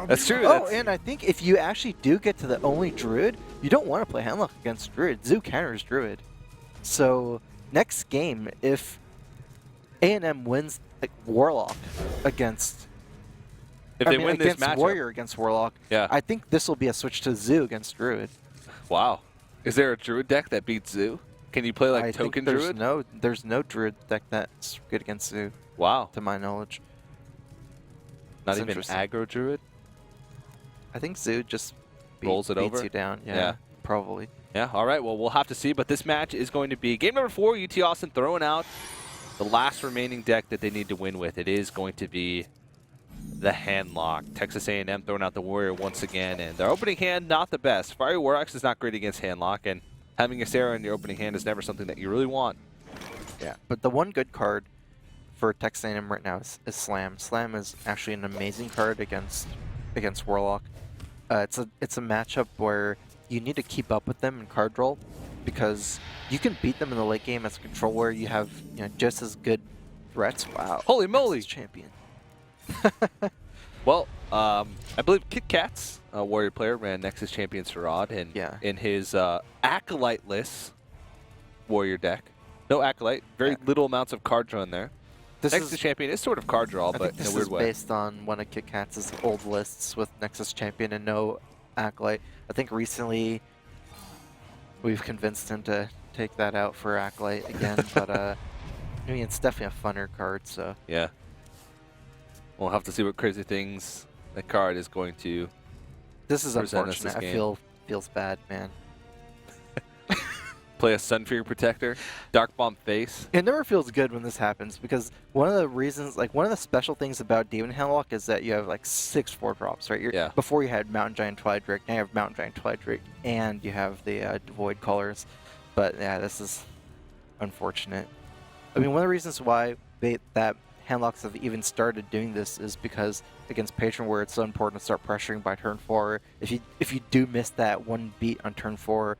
That's true. Oh, and I think if you actually do get to the only Druid, you don't want to play Handlock against Druid. Zoo counters Druid. So next game, if A&M wins like, Warlock against... If they win this matchup. Warrior against Warlock, yeah. I think this will be a switch to Zoo against Druid. Wow. Is there a Druid deck that beats Zoo? Can you play like token Druid? There's no Druid deck that's good against Zoo. Wow. To my knowledge. Not even aggro Druid? I think Zoo just rolls it beats over. you down. Yeah, probably. Yeah, all right. Well, we'll have to see. But this match is going to be game number 4. UT Austin throwing out the last remaining deck that they need to win with. It is going to be the Handlock. Texas A&M throwing out the Warrior once again. And their opening hand, not the best. Fiery Warx is not great against Handlock. And having a Sarah in your opening hand is never something that you really want. Yeah, but the one good card for Texas A&M right now is Slam. Slam is actually an amazing card against Warlock. It's a matchup where you need to keep up with them in card draw because you can beat them in the late game as a controller. You have just as good threats. Wow! Holy moly! Champion. Well, I believe Kit Kat's Warrior player ran Nexus Champion Sarad, and in his Acolyte-less Warrior deck. No Acolyte, very little amounts of card draw in there. Nexus Champion is sort of card draw, but in a weird way. This is based on one of Kit Kat's old lists with Nexus Champion and no Acolyte. I think recently we've convinced him to take that out for Acolyte again, but I mean, it's definitely a funner card, so. Yeah. We'll have to see what crazy things that card is going to. This is unfortunate. Feels bad, man. Play a Sunfury Protector, Dark Bomb Face. It never feels good when this happens because one of the reasons, like one of the special things about Demon Handlock is that you have like 6 4-drops, right? Before you had Mountain Giant Twilight Drake, now you have Mountain Giant Twilight Drake, and you have the Void Colors. But yeah, this is unfortunate. I mean, one of the reasons why that Handlocks have even started doing this is because against Patron, where it's so important to start pressuring by turn 4. If you do miss that one beat on turn 4,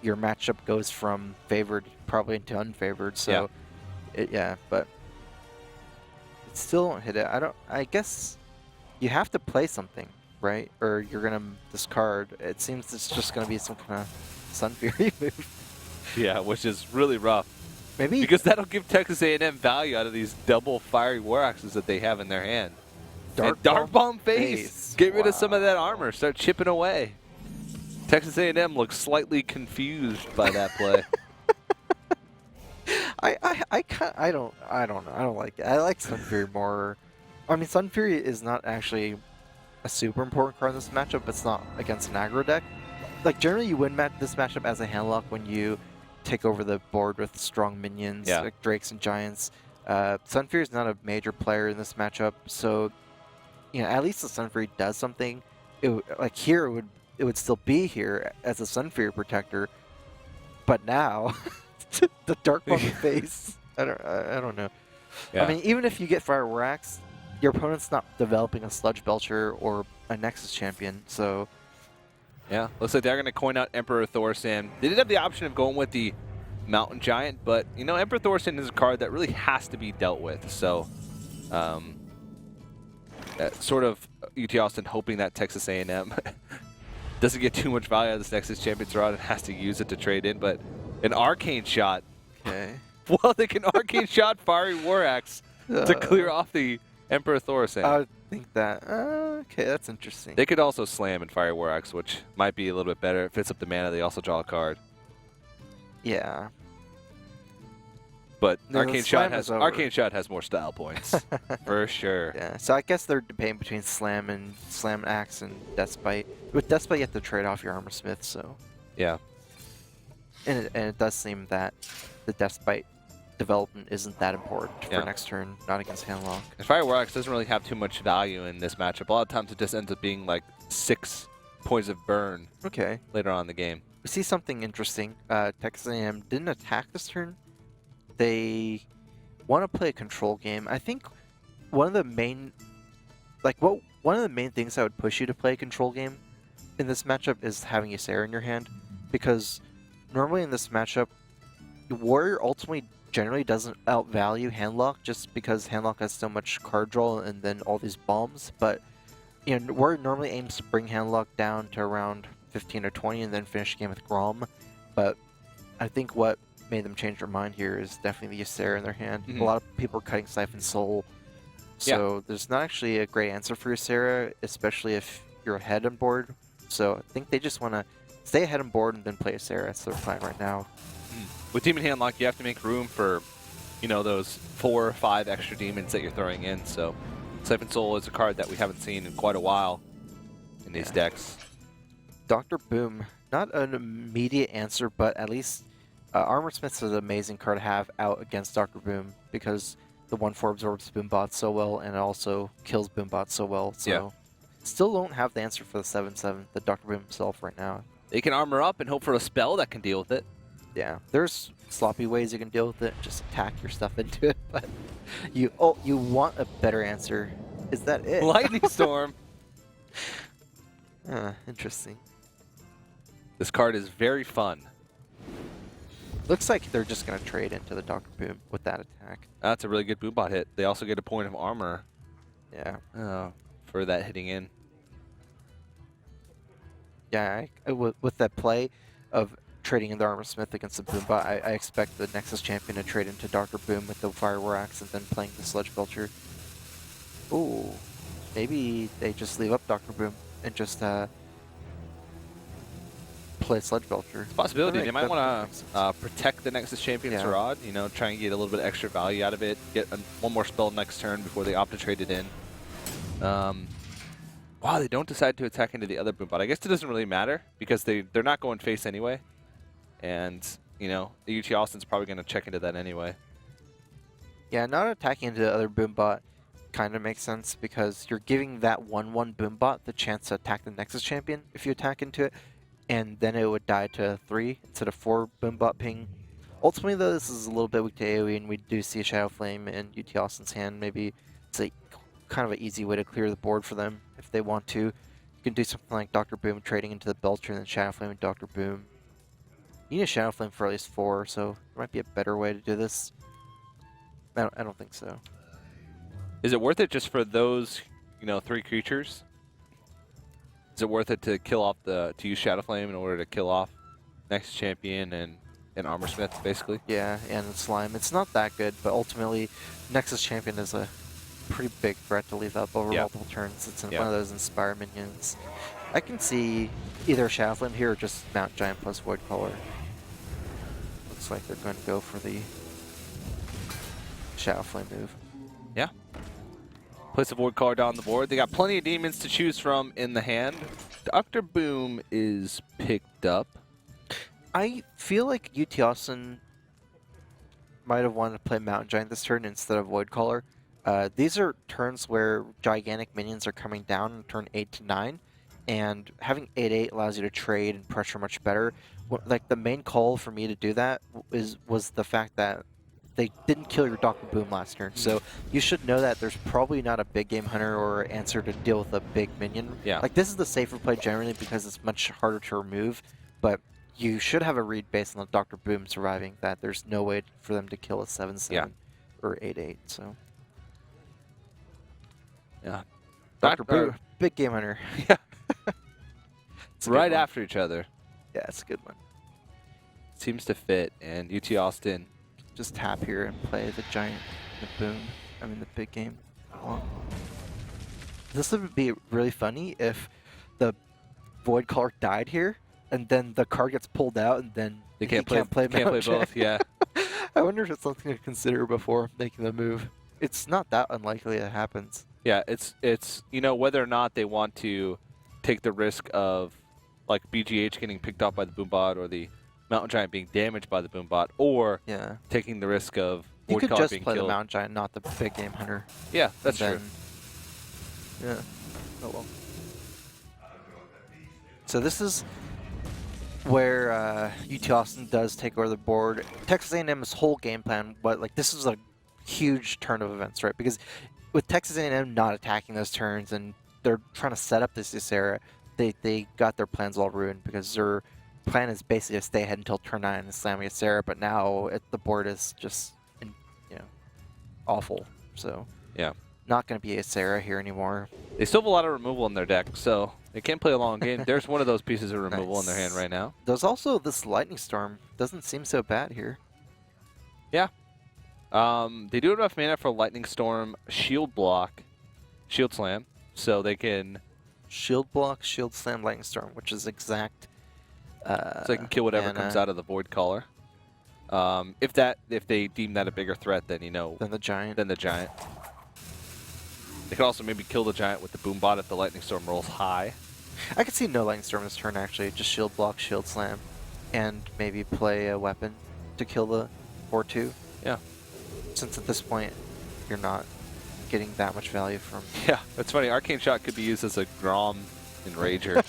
your matchup goes from favored probably into unfavored. So, but it still don't hit it. I guess you have to play something, right? Or you're gonna discard. It seems it's just gonna be some kind of Sunfury move. Yeah, which is really rough. Maybe because that'll give Texas A&M value out of these double Fiery War Axes that they have in their hand. Dark Bomb Face. Get rid of some of that armor. Start chipping away. Texas A&M looks slightly confused by that play. I don't know. I don't like it. I like Sunfury more. I mean, Sunfury is not actually a super important card in this matchup. It's not against an aggro deck. Like generally, you win this matchup as a Handlock when you take over the board with strong minions like Drakes and Giants. Sunfury is not a major player in this matchup, so at least the Sunfury does something. It would still be here as a Sunfury Protector, but now the Dark Bomb Face. I don't know. Yeah. I mean, even if you get Fire Wax, your opponent's not developing a Sludge Belcher or a Nexus Champion, so. Yeah, looks like they're going to coin out Emperor Thorsan. They did have the option of going with the Mountain Giant, but Emperor Thorsan is a card that really has to be dealt with. So, sort of UT Austin hoping that Texas A&M doesn't get too much value out of this Nexus Champion's Rod and has to use it to trade in, but an Arcane Shot. Okay. Well, they can Arcane Shot Fiery War Axe to clear off the Emperor Thorsan. I would think that. Okay, that's interesting. They could also slam and Fire War Axe, which might be a little bit better. It fits up the mana. They also draw a card. Yeah. But Arcane Shot has more style points, for sure. Yeah, so I guess they're debating between Slam Axe and Deathbite. With Deathbite, you have to trade off your Armor Smith, so. Yeah. And it does seem that the Deathbite development isn't that important for next turn, not against Handlock. And Fire War Axe doesn't really have too much value in this matchup. A lot of times it just ends up being like 6 points of burn later on in the game. We see something interesting. Texas A&M didn't attack this turn. They want to play a control game. I think one of the main things that would push you to play a control game in this matchup is having Ysera in your hand, because normally in this matchup, Warrior ultimately generally doesn't outvalue Handlock just because Handlock has so much card draw and then all these bombs. But War normally aims to bring Handlock down to around 15 or 20 and then finish the game with Grom, but I think what made them change their mind here is definitely the Ysera in their hand. A lot of people are cutting Siphon Soul, so there's not actually a great answer for Ysera, especially if you're ahead on board. So I think they just want to stay ahead on board and then play Ysera. That's their plan right now. With Demon Handlock, you have to make room for, those 4 or 5 extra demons that you're throwing in. So Siphon Soul is a card that we haven't seen in quite a while in these decks. Dr. Boom, not an immediate answer, but at least Armor Smith's is an amazing card to have out against Dr. Boom because the 1/4 absorbs Boombot so well and it also kills Boombot so well. So still don't have the answer for the 7/7, the Dr. Boom himself right now. They can armor up and hope for a spell that can deal with it. Yeah, there's sloppy ways you can deal with it. Just attack your stuff into it, but you want a better answer. Is that it? Lightning Storm. Interesting. This card is very fun. Looks like they're just going to trade into the Dr. Boom with that attack. That's a really good Boombot hit. They also get a point of armor. Yeah. For that hitting in. Yeah, with that play of trading in the Armor Smith against the Boombot, I expect the Nexus champion to trade into Dr. Boom with the Fire War Axe and then playing the Sludge Belcher. Ooh, maybe they just leave up Dr. Boom and just play Sludge Belcher. It's a possibility. They might want to protect the Nexus champion's Rod, try and get a little bit of extra value out of it, get one more spell next turn before they opt to trade it in. Wow, they don't decide to attack into the other Boombot. I guess it doesn't really matter because they're not going face anyway. And, the UT Austin's probably going to check into that anyway. Yeah, not attacking into the other Boombot kind of makes sense because you're giving that 1/1 Boombot the chance to attack the Nexus champion if you attack into it. And then it would die to 3 instead of 4 Boombot ping. Ultimately, though, this is a little bit weak to AoE, and we do see a Shadow Flame in UT Austin's hand. Maybe it's a kind of an easy way to clear the board for them if they want to. You can do something like Dr. Boom trading into the Belcher and then Shadow Flame and Dr. Boom. You need a Shadow Flame for at least 4, so there might be a better way to do this. I don't think so. Is it worth it just for those, 3 creatures? Is it worth it to kill off to use Shadow Flame in order to kill off Nexus Champion and Armor Smith, basically? Yeah, and Slime. It's not that good, but ultimately, Nexus Champion is a pretty big threat to leave up over multiple turns. It's one of those Inspire minions. I can see either Shadow Flame here or just Mount Giant plus Void Caller. Looks like they're going to go for the Shadow Flame move. Yeah. Place a Void Caller down the board. They got plenty of demons to choose from in the hand. Dr. Boom is picked up. I feel like UT Austin might have wanted to play Mountain Giant this turn instead of Void Caller. These are turns where gigantic minions are coming down in turn 8 to 9, and having 8/8 allows you to trade and pressure much better. Like the main call for me to do that was the fact that they didn't kill your Dr. Boom last turn, so you should know that there's probably not a big game hunter or answer to deal with a big minion. Yeah. Like this is the safer play generally because it's much harder to remove, but you should have a read based on the Dr. Boom surviving that there's no way for them to kill a 7/7 or 8/8. So yeah, Dr. Boom, big game hunter. Yeah, right after each other. Yeah, it's a good one. Seems to fit, and UT Austin. Just tap here and play the giant, the boom. I mean the big game. This would be really funny if the Void Caller died here, and then the card gets pulled out, and then they can't play both. Yeah. I wonder if it's something to consider before making the move. It's not that unlikely it happens. Yeah, it's whether or not they want to take the risk of like BGH getting picked off by the Boombot or the Mountain Giant being damaged by the Boombot, or taking the risk of Void Caller being killed. You could just play the Mountain Giant, not the big game hunter. Yeah, that's true. Yeah. Oh well. So this is where UT Austin does take over the board. Texas A&M's whole game plan, but like this is a huge turn of events, right? Because with Texas A&M not attacking those turns and they're trying to set up this era, they got their plans all ruined because their plan is basically to stay ahead until turn 9 and slam Ysera, but now the board is just awful. So yeah, not going to be Ysera here anymore. They still have a lot of removal in their deck, so they can't play a long game. There's one of those pieces of removal in their hand right now. There's also this Lightning Storm. Doesn't seem so bad here. Yeah. They do have enough mana for Lightning Storm, Shield Block, Shield Slam, so they can... Shield Block, Shield Slam, Lightning Storm, which is exact. So they can kill whatever comes out of the Void Caller. If they deem that a bigger threat, then Than the Giant. They could also maybe kill the Giant with the Boom Bot if the Lightning Storm rolls high. I could see no Lightning Storm this turn actually. Just Shield Block, Shield Slam, and maybe play a weapon to kill the 4/2. Yeah. Since at this point you're not getting that much value from. Yeah, that's funny. Arcane Shot could be used as a Grom Enrager.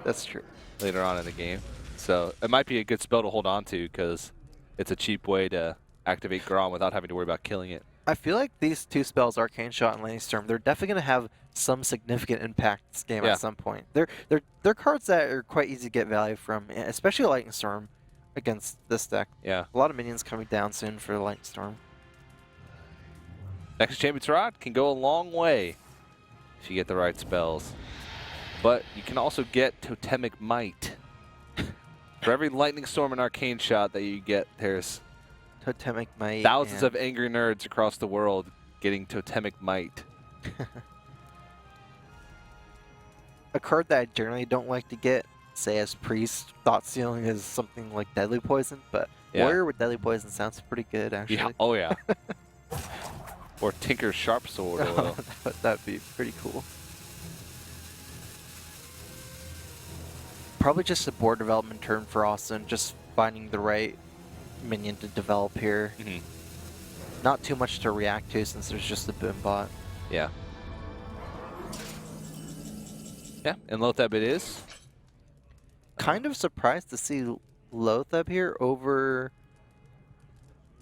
That's true. Later on in the game. So it might be a good spell to hold on to because it's a cheap way to activate Grom without having to worry about killing it. I feel like these two spells, Arcane Shot and Lightning Storm, they're definitely going to have some significant impact this game at some point. They're cards that are quite easy to get value from, especially Lightning Storm against this deck. Yeah. A lot of minions coming down soon for Lightning Storm. Next Champion's Rod can go a long way if you get the right spells. But you can also get Totemic Might. For every Lightning Storm and Arcane Shot that you get, there's Totemic Might. thousands of angry nerds across the world getting Totemic Might. A card that I generally don't like to get, say as Priest, Thought Sealing is something like Deadly Poison, but Warrior with Deadly Poison sounds pretty good actually. Yeah. Oh yeah. Or Tinker's Sharp Sword Oil. That'd be pretty cool. Probably just a board development turn for Austin, just finding the right minion to develop here. Mm-hmm. Not too much to react to since there's just the Boom Bot. Yeah. Yeah, and Lothab it is. Kind of surprised to see Lothab here over...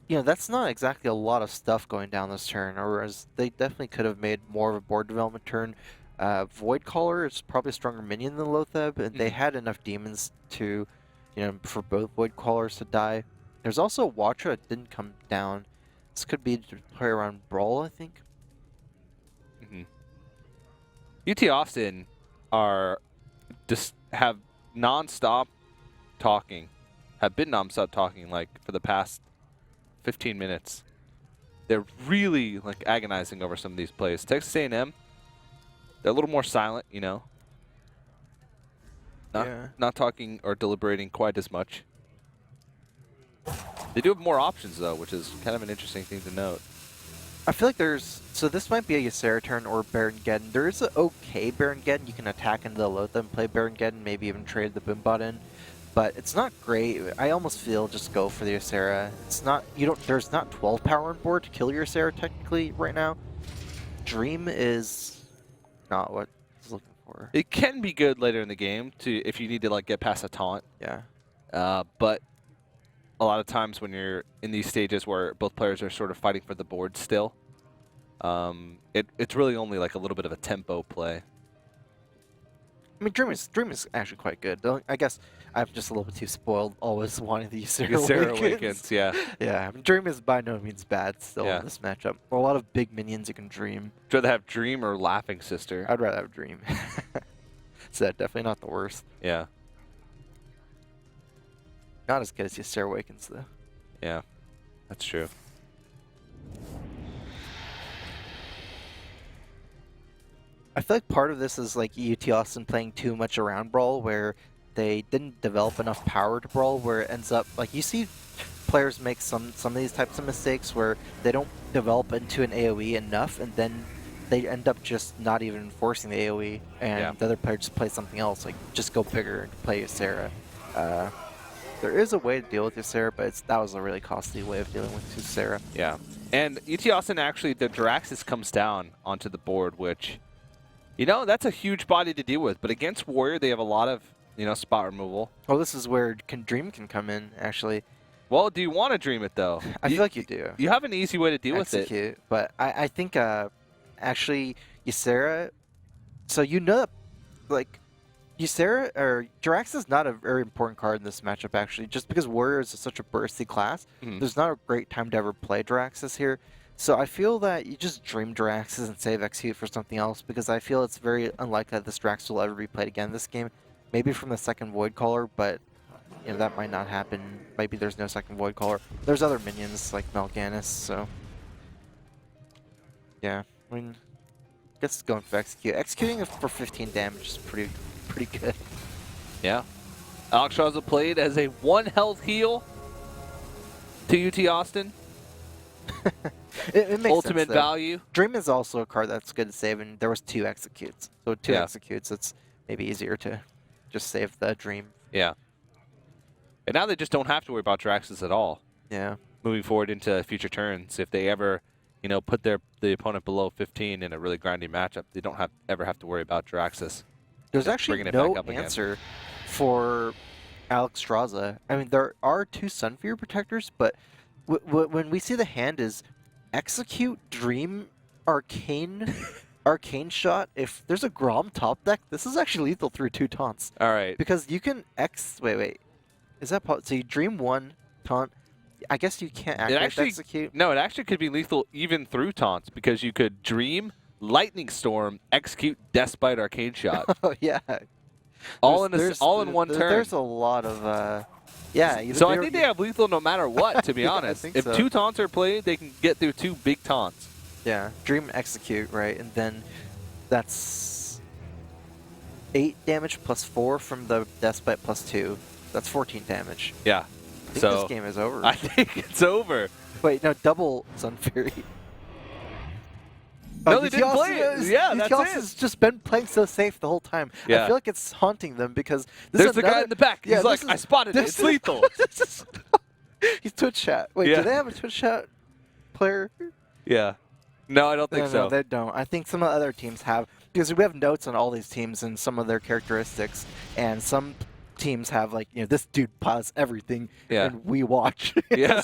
that's not exactly a lot of stuff going down this turn, whereas they definitely could have made more of a board development turn. Void Caller is probably a stronger minion than Lothab, and they had enough demons to, for both Void Callers to die. There's also Watcher that didn't come down. This could be to play around Brawl, I think. UT Austin have non-stop talking, have been non-stop talking like for the past 15 minutes. They're really like agonizing over some of these plays. Texas A&M, they're a little more silent, not talking or deliberating quite as much. They do have more options though, which is kind of an interesting thing to note. I feel like so this might be a Ysera turn or Baron Geddon. There is an okay Baron Geddon. You can attack into the Lothab and play Baron Geddon, maybe even trade the Boombot in. But it's not great. I almost feel just go for the Ysera. It's not, there's not 12 power on board to kill your Ysera technically right now. Dream is not what he's looking for. It can be good later in the game if you need to like get past a taunt. Yeah. But a lot of times when you're in these stages where both players are sort of fighting for the board still, it's really only like a little bit of a tempo play. I mean, Dream is actually quite good. I guess I'm just a little bit too spoiled, always wanting the Ysera Awakens. Yeah. Yeah, I mean, Dream is by no means bad still in this matchup. A lot of big minions you can Dream. Would you rather have Dream or Laughing Sister? I'd rather have Dream. So definitely not the worst. Yeah. Not as good as Ysera Awakens, though. Yeah, that's true. I feel like part of this is like UT Austin playing too much around Brawl, where they didn't develop enough power to Brawl, where it ends up like you see players make some of these types of mistakes where they don't develop into an AoE enough, and then they end up just not even enforcing the AoE, and the other player just plays something else, like just go bigger and play Ysera. There is a way to deal with Ysera, but that was a really costly way of dealing with Ysera. Yeah, and UT Austin actually, the Jiraxxus comes down onto the board, which, that's a huge body to deal with. But against Warrior, they have a lot of, spot removal. Oh, this is where Dream can come in, actually. Well, do you want to Dream it, though? I feel like you do. You have an easy way to deal with it. But I think, actually, Ysera, so like, Ysera, or Jiraxxus is not a very important card in this matchup, actually. Just because Warriors is such a bursty class, there's not a great time to ever play Jiraxxus here. So I feel that you just dream Draxes and save Execute for something else, because I feel it's very unlikely that this Drax will ever be played again in this game. Maybe from the second Void Caller, but that might not happen. Maybe there's no second Void Caller. There's other minions like Mal'Ganis, so yeah. I mean, I guess going for Execute. Executing for 15 damage is pretty good. Yeah. Alexstrasza played as a 1 health heal to UT Austin. It makes Ultimate sense, value. Dream is also a card that's good to save, and there was 2 Executes. So 2 Yeah. Executes, it's maybe easier to just save the Dream. Yeah. And now they just don't have to worry about Draxes at all. Yeah. Moving forward into future turns, if they ever, put the opponent below 15 in a really grinding matchup, they don't ever have to worry about Draxes. There's actually no answer for Alexstrasza. I mean, there are 2 Sunfear Protectors, but when we see the hand is Execute, Dream, Arcane, Arcane Shot. If there's a Grom top deck, this is actually lethal through 2 taunts. All right. Because you can wait. Is that so you Dream 1 taunt? I guess you can't Execute. No, it actually could be lethal even through taunts, because you could Dream, Lightning Storm, Execute, Deathbite, Arcane Shot. Oh yeah. All in one turn. There's a lot of yeah. So I think they have lethal no matter what, to be honest. If so. 2 taunts are played, they can get through 2 big taunts. Yeah, Dream and Execute, right? And then that's 8 damage plus 4 from the Deathbite plus 2. That's 14 damage. Yeah. I think this game is over. I think it's over. Wait, no, double Sun Fury. No, they didn't play it. Yeah, that's it. Has just been playing so safe the whole time. Yeah. I feel like it's haunting them because there's the guy in the back. He's like, I spotted it. It's lethal. He's Twitch chat. Wait, do they have a Twitch chat player? Yeah. No, I don't think so. No, they don't. I think some of the other teams have, because we have notes on all these teams and some of their characteristics, and some teams have like, this dude pilots everything, and we watch. Yeah.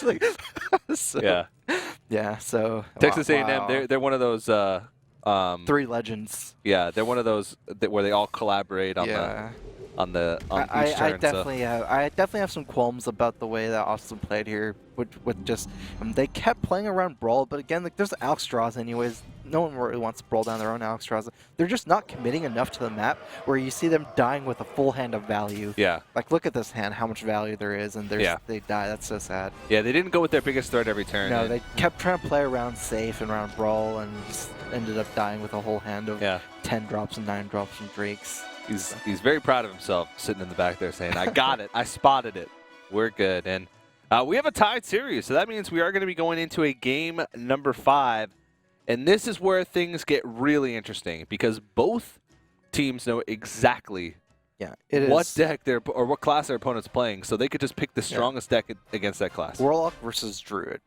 Yeah. So Texas A&M, they're one of those 3 legends. Yeah, they're one of those where they all collaborate on I definitely have some qualms about the way that Austin played here. With just they kept playing around Brawl, but again, like there's Alexstrasza anyways. No one really wants to brawl down their own Alexstrasza. They're just not committing enough to the map where you see them dying with a full hand of value. Yeah. Like look at this hand, how much value there is, and they die. That's so sad. Yeah, they didn't go with their biggest threat every turn. No, they kept trying to play around safe and around Brawl, and just ended up dying with a whole hand of 10 drops and 9 drops from Drakes. He's very proud of himself, sitting in the back there saying, I got it. I spotted it. We're good. And we have a tied series, so that means we are going to be going into a game number 5. And this is where things get really interesting, because both teams know exactly what deck or what class their opponent's playing, so they could just pick the strongest deck against that class. Warlock versus Druid.